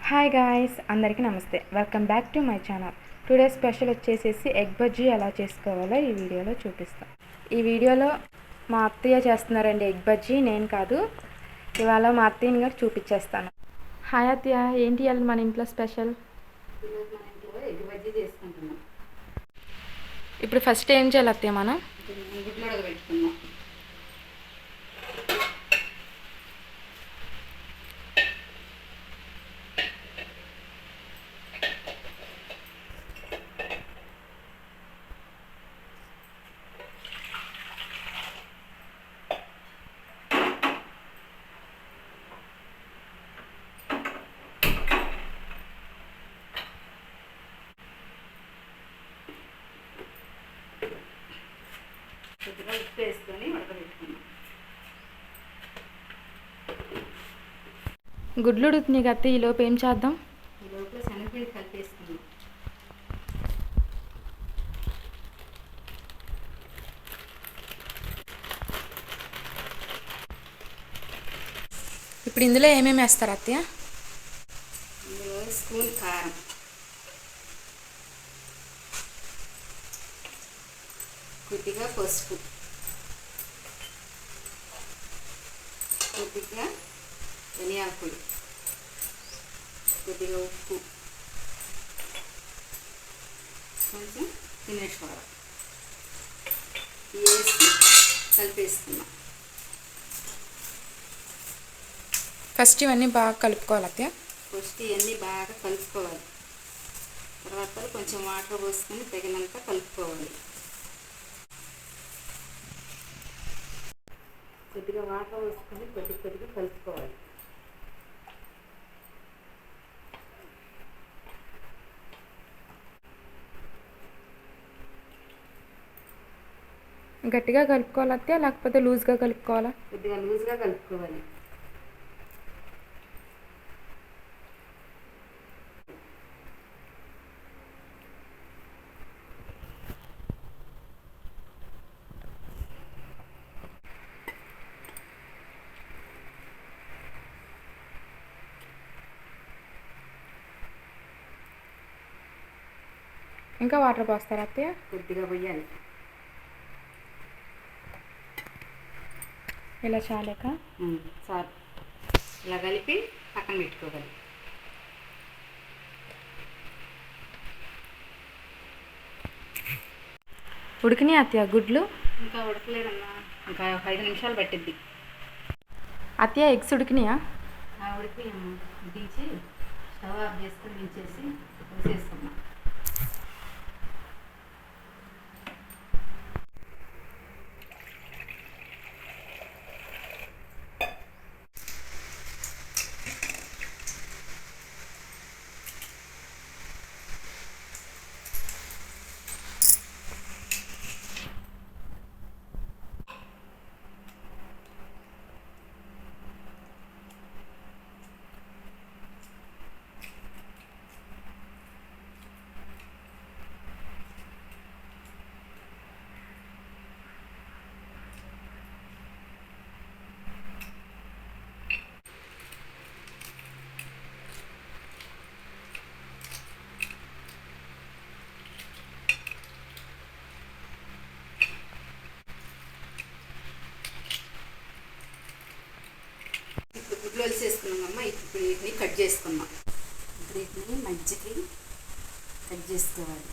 Hi guys, అందరికీ నమస్తే. Welcome back to my channel. Today special వచ్చేసేసి ఎగ్ బజ్జీ ఎలా చేసుకోవాలో ఈ వీడియోలో చూపిస్తాం. ఈ వీడియోలో మా అత్తయ్య చేస్తున్నారండి ఎగ్ బజ్జీ, నేను కాదు. ఇవాళ మా అత్తయ్యని గారు చూపించేస్తాను. హాయ్ అత్తయ్య, ఏంటి ఇవాళ మన ఇంట్లో స్పెషల్? ఎగ్ బజ్జీ చేసుకుంటున్నాం. ఇప్పుడు ఫస్ట్ ఏం చేయాలి అత్తయ్య? మనం గుడ్లు ఉడకబెట్టుకున్నాం. కొద్దిగా ఉప్పు వేసుకొని ఉడకబెట్టుకున్నాం. గుడ్లు ఉడుకుతున్నాయి కదా, ఈలోపు ఏం చేద్దాం? ఈ లోపల శనగపిండి కలిపేసుకున్నాం. ఇప్పుడు ఇందులో ఏమేమి వేస్తారు అత్తయ్య? ఇందులో స్పూన్ కారం, కొద్దిగా పసుపు, కొద్దిగా ధనియాల పొడి, కొద్దిగా ఉప్పు, కొంచెం తినేసుకోవాలి వేసి కలిపేసుకున్నాం. ఫస్ట్ ఇవన్నీ బాగా కలుపుకోవాలి అత్తయ్య. ఫస్ట్ ఇవన్నీ బాగా కలుపుకోవాలి. తర్వాత కొంచెం వాటర్ పోసుకొని తగినంత కలుపుకోవాలి. కొద్దిగా వాటర్ పోసుకొని కొద్దిగా కలుపుకోవాలి. గట్టిగా కలుపుకోవాలి అత్తయ్య, లేకపోతే లూజ్గా కలుపుకోవాలా? కొద్దిగా లూజ్గా కలుపుకోవాలి. ఇంకా వాటర్ పోస్తారా అత్తయ్య? కొద్దిగా పోయాలి. ఇలా చాలేక చాలు. ఇలా కలిపి పక్కన పెట్టుకోవాలి. ఉడికినాయి అత్తయ్య గుడ్లు? ఇంకా ఉడకలేదమ్మా, ఇంకా 5 నిమిషాలు పట్టిద్ది. అత్తయ్య ఎగ్స్ ఉడికినాయా? ఉడికిపోయమ్మా, దించి స్టవ్ ఆఫ్ చేసుకొని దించేసి వేసేసుకున్నాం. ఇప్పుడు గుడ్లు వలిసేసుకున్నామమ్మా. ఇప్పుడు వీటిని కట్ చేసుకున్నాం. ఇప్పుడు వీటిని మధ్యకి కట్ చేసుకోవాలి.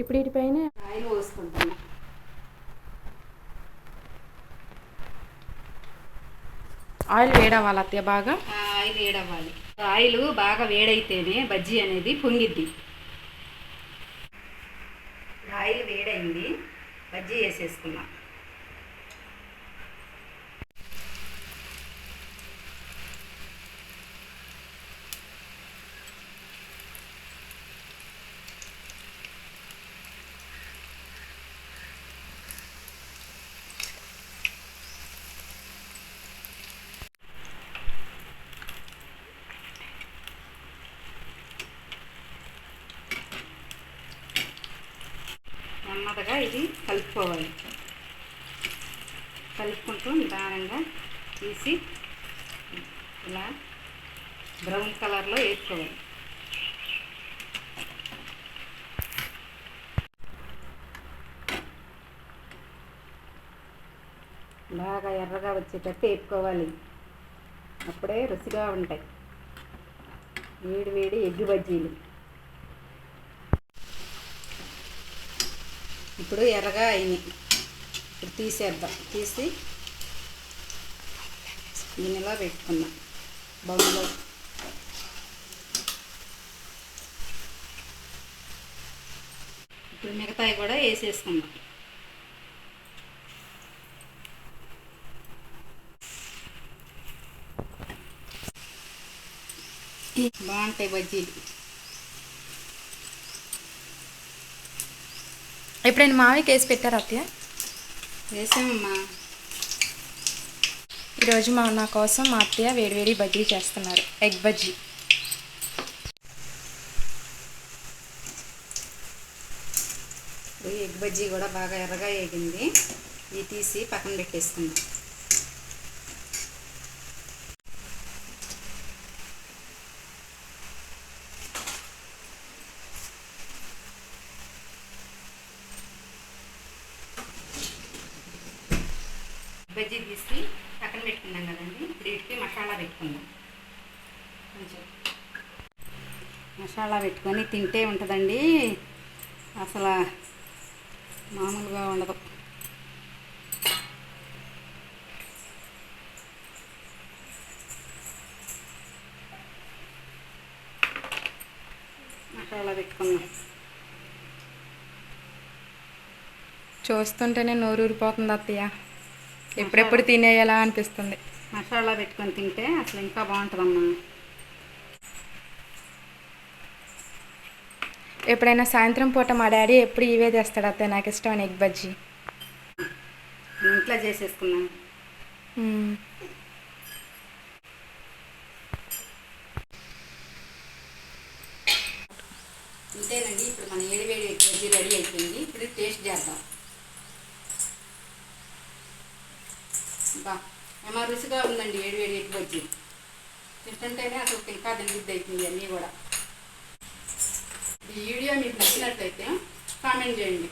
ఇప్పుడు వీటిపైన ఆయిల్ పోసుకుంటున్నాం. ఆయిల్ వేడవ్వాలి అత్తయ్య బాగా. ఆయిల్ వేడవ్వాలి. ఆయిల్ బాగా వేడైతేనే బజ్జీ అనేది పొంగిద్ది. ఆయిల్ వేడైంది, బజ్జీ వేసేసుకున్నాం. నెమ్మదిగా ఇది కలుపుకోవాలి. కలుపుకుంటూ నిదానంగా తీసి ఇలా బ్రౌన్ కలర్లో వేసుకోవాలి. బాగా ఎర్రగా వచ్చేటట్టు వేపుకోవాలి. అప్పుడే రుచిగా ఉంటాయి వేడి వేడి ఎగ్ బజ్జీలు. ఇప్పుడు ఎర్రగా అయినాయి. ఇప్పుడు తీసేద్దాం. తీసి గిన్నెలో పెట్టుకుందాం బౌల్లో. ఇప్పుడు మిగతాయి కూడా వేసేసుకుందాం. బాగుంటాయి బజ్జీలు. ఎప్పుడైనా మావికి వేసి పెట్టారా అత్తయ్య? వేసామమ్మా. ఈరోజు నా కోసం మా అత్తయ్య వేడివేడి బజ్జీ చేస్తున్నారు, ఎగ్ బజ్జీ. ఎగ్ బజ్జీ కూడా బాగా ఎర్రగా వేగింది. ఇది తీసి పక్కన పెట్టేసుకుందాం. బజ్జీ తీసి పక్కన పెట్టుకున్నాం కదండి. ఇప్పుడు వీటికి మసాలా పెట్టుకుందాం. కొంచెం మసాలా పెట్టుకొని తింటే ఉంటుందండి, అసలు మామూలుగా ఉండదు. మసాలా పెట్టుకున్నాం. చూస్తుంటేనే నోరు ఊరిపోతుంది అత్తయ్య, ఎప్పుడెప్పుడు తినేయాలా అనిపిస్తుంది. మసాలా పెట్టుకొని తింటే అసలు ఇంకా బాగుంటుందమ్మా. ఎప్పుడైనా సాయంత్రం పూట మా డాడీ ఎప్పుడు ఇవే తెస్తాడు అత్తయ్య, నాకు ఇష్టమైన ఎగ్ బజ్జీ. ఇంట్లో చేసేసుకున్నాను. ఇంతేనండి. ఇప్పుడు మన వేడి ఎగ్ బజ్జీ రెడీ అయిపోయింది. ఇప్పుడు టేస్ట్ చేద్దాం. బా ఏమో రుచిగా ఉందండి వేడి ఎగ్ బజ్జీ. తింటుంటేనే అసలు ఇంకా తినబుద్ధి అవుతుంది అన్నీ కూడా. ఈ వీడియో మీకు నచ్చినట్లయితే కామెంట్ చేయండి.